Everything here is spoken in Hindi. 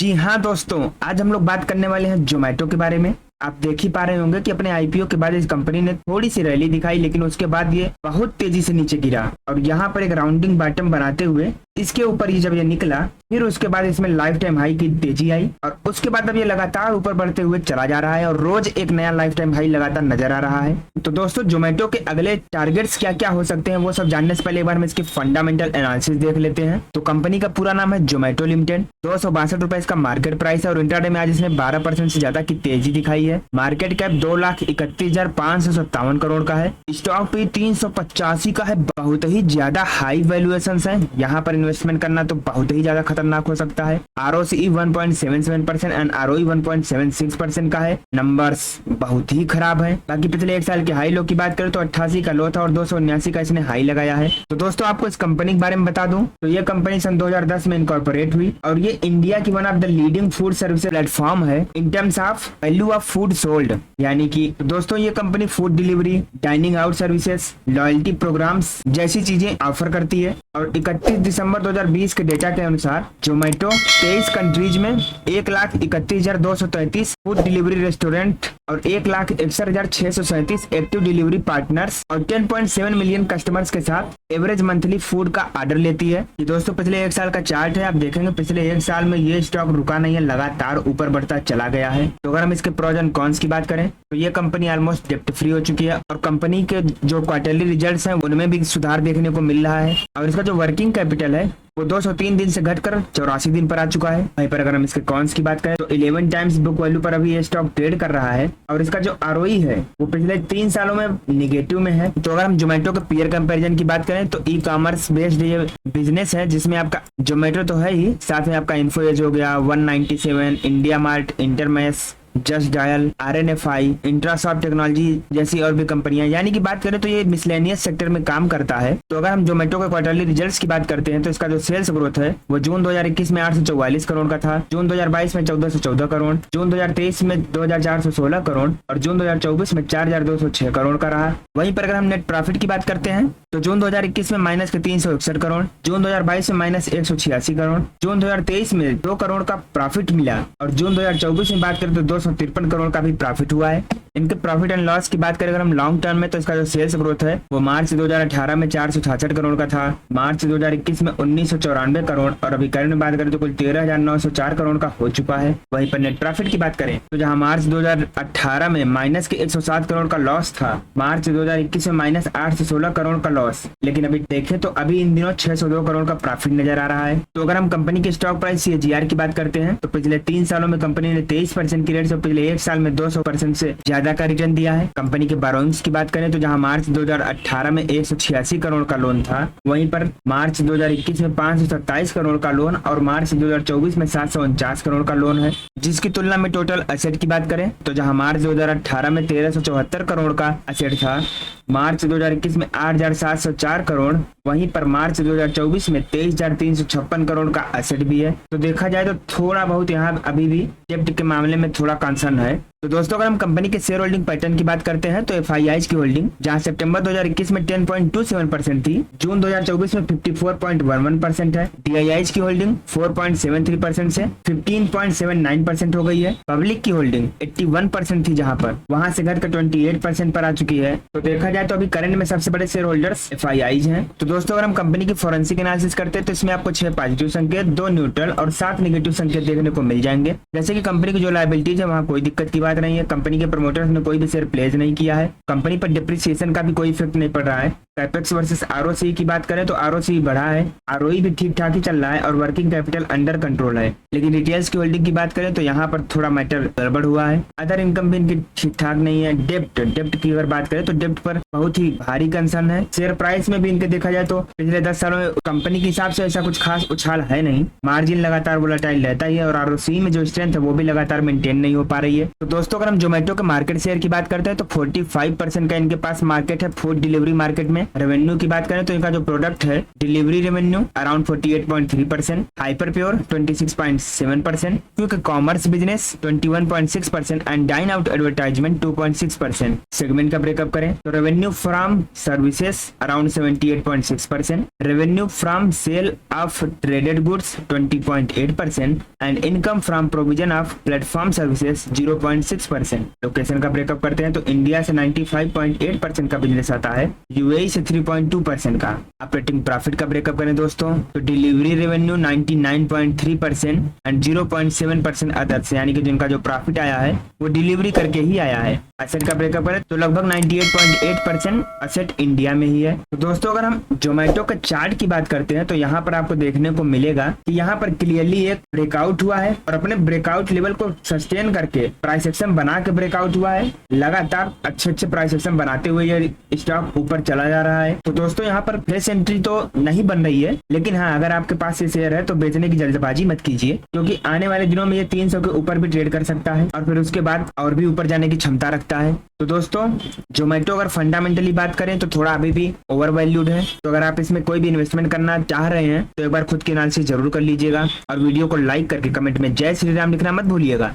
जी हाँ दोस्तों, आज हम लोग बात करने वाले हैं जोमेटो के बारे में। आप देख ही पा रहे होंगे कि अपने आईपीओ के बाद इस कंपनी ने थोड़ी सी रैली दिखाई, लेकिन उसके बाद ये बहुत तेजी से नीचे गिरा और यहाँ पर एक राउंडिंग बॉटम बनाते हुए इसके ऊपर ही जब ये निकला, फिर उसके बाद इसमें लाइफ टाइम हाई की तेजी आई और उसके बाद अब ये लगातार ऊपर बढ़ते हुए चला जा रहा है और रोज एक नया लाइफ टाइम हाई लगातार नजर आ रहा है। तो दोस्तों, जोमेटो के अगले टारगेट्स क्या क्या हो सकते हैं वो सब जानने से पहले एक बार हम इसके फंडामेंटल एनालिसिस देख लेते हैं। तो कंपनी का पूरा नाम है जोमेटो लिमिटेड। 262 रुपए इसका मार्केट प्राइस है और इंट्राडे में आज इसने 12% से ज्यादा की तेजी दिखाई है। मार्केट कैप 2,31,557 करोड़ का है। स्टॉक पे 385 का है। बहुत ही ज्यादा हाई वैल्यूएशन है। यहाँ पर इन्वेस्टमेंट करना तो बहुत ही ज्यादा खतरनाक हो सकता है। ROCE 1.77% एंड ROE 1.76% का है। नंबर्स बहुत ही खराब है। बाकी पिछले एक साल के हाई लो की बात करें तो 88 का लो था और 279 का इसने हाई लगाया है। तो दोस्तों, आपको इस कंपनी के बारे में बता दूं तो ये कंपनी सन 2010 में इनकॉर्पोरेट हुई और ये इंडिया की one of the leading food service platform है in terms of value of food sold. यानी कि दोस्तों, ये company food delivery, dining out services, loyalty programs जैसी चीजें ऑफर करती है। और 31 दिसंबर 2020 के डेटा के अनुसार जोमेटो 23 कंट्रीज में 1,31,233 फूड डिलीवरी रेस्टोरेंट और 1,61,637 एक्टिव डिलीवरी पार्टनर्स और 10.7 मिलियन कस्टमर्स के साथ एवरेज मंथली फूड का ऑर्डर लेती है। ये दोस्तों पिछले एक साल का चार्ट है। आप देखेंगे पिछले एक साल में ये स्टॉक रुका नहीं है, लगातार ऊपर बढ़ता चला गया है। तो अगर हम इसके प्रोज एंड कॉन्स की बात करें तो ये कंपनी ऑलमोस्ट डेप्ट फ्री हो चुकी है और कंपनी के जो क्वार्टरली रिजल्ट्स हैं उनमें भी सुधार देखने को मिल रहा है और इसका जो वर्किंग कैपिटल है वो 203 दिन से घटकर 84 दिन पर आ चुका है। वहीं पर अगर हम इसके कॉन्स की बात करें तो 11 टाइम्स बुक वैल्यू पर अभी ये स्टॉक ट्रेड कर रहा है और इसका जो ROE है वो पिछले 3 सालों में निगेटिव में है। तो अगर हम जोमेटो के पीयर कंपैरिजन की बात करें तो ई कॉमर्स बेस्ड ये बिजनेस है जिसमें आपका जोमेटो तो है ही, साथ में आपका इन्फोएज हो गया, 197, इंडिया मार्ट, इंटरमेस, Just Dial, RNFI, Intrasoft Technology जैसी और भी कंपनियां। यानी कि बात करें तो ये मिसलेनियस सेक्टर में काम करता है। तो अगर हम जोमेटो के क्वार्टरली रिजल्ट्स की बात करते हैं तो इसका जो सेल्स ग्रोथ है वो जून 2021 में 844 करोड़ का था, जून 2022 में 1414 करोड़, जून 2023 में 2416 करोड़ और जून 2024 में 4206 करोड़ का रहा। वहीं पर अगर हम नेट प्रॉफिट की बात करते हैं तो जून 2021 में माइनस के 361 करोड़, जून 2022 में माइनस 186 करोड़, जून 2023 में 2 करोड़ का प्रॉफिट मिला और जून 2024 में बात करें तो 253 करोड़ का भी प्रॉफिट हुआ है। इनके प्रॉफिट एंड लॉस की बात करें अगर हम लॉन्ग टर्म में तो इसका जो सेल्स ग्रोथ है वो मार्च 2018 में 466 करोड़ का था, मार्च 2021 में 1994 करोड़ और अभी करंट में बात करें तो कुल 13,904 करोड़ का हो चुका है। वहीं पर नेट प्रॉफिट की बात करें तो जहां मार्च 2018 में माइनस के 107 करोड़ का लॉस था, मार्च 2021 में माइनस 816 करोड़ का लॉस, लेकिन अभी देखें तो अभी इन दिनों 602 करोड़ का प्रॉफिट नजर आ रहा है। तो अगर हम कंपनी के स्टॉक प्राइस CAGR की बात करते हैं तो पिछले 3 सालों में कंपनी ने 23% की रेट से पिछले 1 साल में 200% से ज्यादा का रिटर्न दिया है। कंपनी के बोरोइंग्स की बात करें तो जहां मार्च 2018 में 186 करोड़ का लोन था, वहीं पर मार्च 2021 में 527 करोड़ का लोन और मार्च 2024 में 749 करोड़ का लोन है। जिसकी तुलना में टोटल एसेट की बात करें तो जहां मार्च 2018 में 1374 करोड़ का एसेट था, मार्च 2021 में 8,704 करोड़, वहीं पर मार्च 2024 में 23,356 करोड़ का एसेट भी है। तो देखा जाए तो थोड़ा बहुत यहाँ अभी भी डेब्ट के मामले में थोड़ा कंसर्न है। तो दोस्तों, अगर हम कंपनी के शेयर होल्डिंग पैटर्न की बात करते हैं तो FIIs की होल्डिंग जहां सितंबर 2021 में 10.27% थी, जून 2024 में 54.11% है। DIIs की होल्डिंग 4.73% से 15.79% हो गई है। पब्लिक की होल्डिंग 81% थी जहां पर, वहां से घटकर 28% पर आ चुकी है। तो देखा जाए तो अभी करंट में सबसे बड़े शेयर होल्डर्स FIIs हैं। तो दोस्तों, अगर हम कंपनी की फोरेंसिक एनालिसिस करते हैं तो इसमें आपको 6 पॉजिटिव संकेत, 2 न्यूट्रल और 7 नेगेटिव संकेत देखने को मिल जाएंगे। जैसे कि कंपनी की जो लायबिलिटीज है वहां कोई दिक्कत की बात नहीं है। कंपनी के प्रमोटर्स ने कोई भी शेयर प्लेज नहीं किया है। कंपनी पर डिप्रिसिएशन का भी कोई इफेक्ट नहीं पड़ रहा है। कैपेक्स वर्सेस ROCE की बात करें तो ROCE बढ़ा है, ROE भी ठीक ठाक ही चल रहा है और वर्किंग कैपिटल अंडर कंट्रोल है। लेकिन रिटेल्स की होल्डिंग की बात करें तो यहाँ पर थोड़ा मैटर गड़बड़ हुआ है। अदर इनकम भी इनकी ठीक ठाक नहीं है। डेप्ट की अगर बात करें तो डेप्ट पर बहुत ही भारी कंसर्न है। शेयर प्राइस में भी इनके देखा जाए तो पिछले 10 सालों में कंपनी के हिसाब से ऐसा कुछ खास उछाल है नहीं। मार्जिन लगातार वोलेटाइल रहता ही है और ROCE में जो स्ट्रेंथ है वो भी लगातार मेंटेन नहीं हो पा रही है। तो दोस्तों, अगर हम जोमेटो के मार्केट शेयर की बात करते हैं तो 45% का इनके पास मार्केट है फूड डिलीवरी मार्केट में हैं। रेवेन्यू की बात करें तो इनका जो प्रोडक्ट है delivery revenue around 48.3%, hyper pure 26.7%, quick commerce business 21.6% and dine out advertisement 2.6%। Segment का ब्रेकअप करें तो revenue from services around 78.6%, revenue from sale of traded goods 20.8% and income from provision of platform services 0.6%। Location का ब्रेकअप करते हैं तो इंडिया से 95.8% का बिजनेस आता है, यूएई से 3.2% का। ऑपरेटिंग प्रॉफिट का ब्रेकअप करें दोस्तों तो डिलीवरी रेवेन्यू 99.3% एंड 0.7% अदर्स, यानी कि जिनका जो प्रॉफिट आया है वो डिलीवरी करके ही आया है। एसेट का ब्रेकअप करें तो लगभग 98.8% एसेट इंडिया में ही है। तो दोस्तों अगर हम जोमेटो का चार्ट की बात करते हैं तो यहाँ पर आपको देखने को मिलेगा कि यहाँ पर क्लियरली एक ब्रेकआउट हुआ है और अपने ब्रेकआउट लेवल को सस्टेन करके प्राइस एक्शन बना के ब्रेकआउट हुआ है। लगातार अच्छे प्राइस एक्शन बनाते हुए ये स्टॉक ऊपर चला जा रहा है। तो दोस्तों यहाँ पर फ्रेश एंट्री तो नहीं बन रही है, लेकिन हाँ अगर आपके पास ये शेयर है तो बेचने की जल्दबाजी मत कीजिए, क्योंकि आने वाले दिनों में ये 300 के ऊपर भी ट्रेड कर सकता है और फिर उसके बाद और भी ऊपर जाने की क्षमता रखता है। तो दोस्तों जोमेटो अगर फंडामेंटली बात करें तो थोड़ा अभी भी ओवर वैल्यूड है। तो अगर आप इसमें कोई भी इन्वेस्टमेंट करना चाह रहे हैं तो एक बार खुद के एनालिसिस जरूर कर लीजिएगा और वीडियो को लाइक करके कमेंट में जय श्री राम लिखना मत भूलिएगा।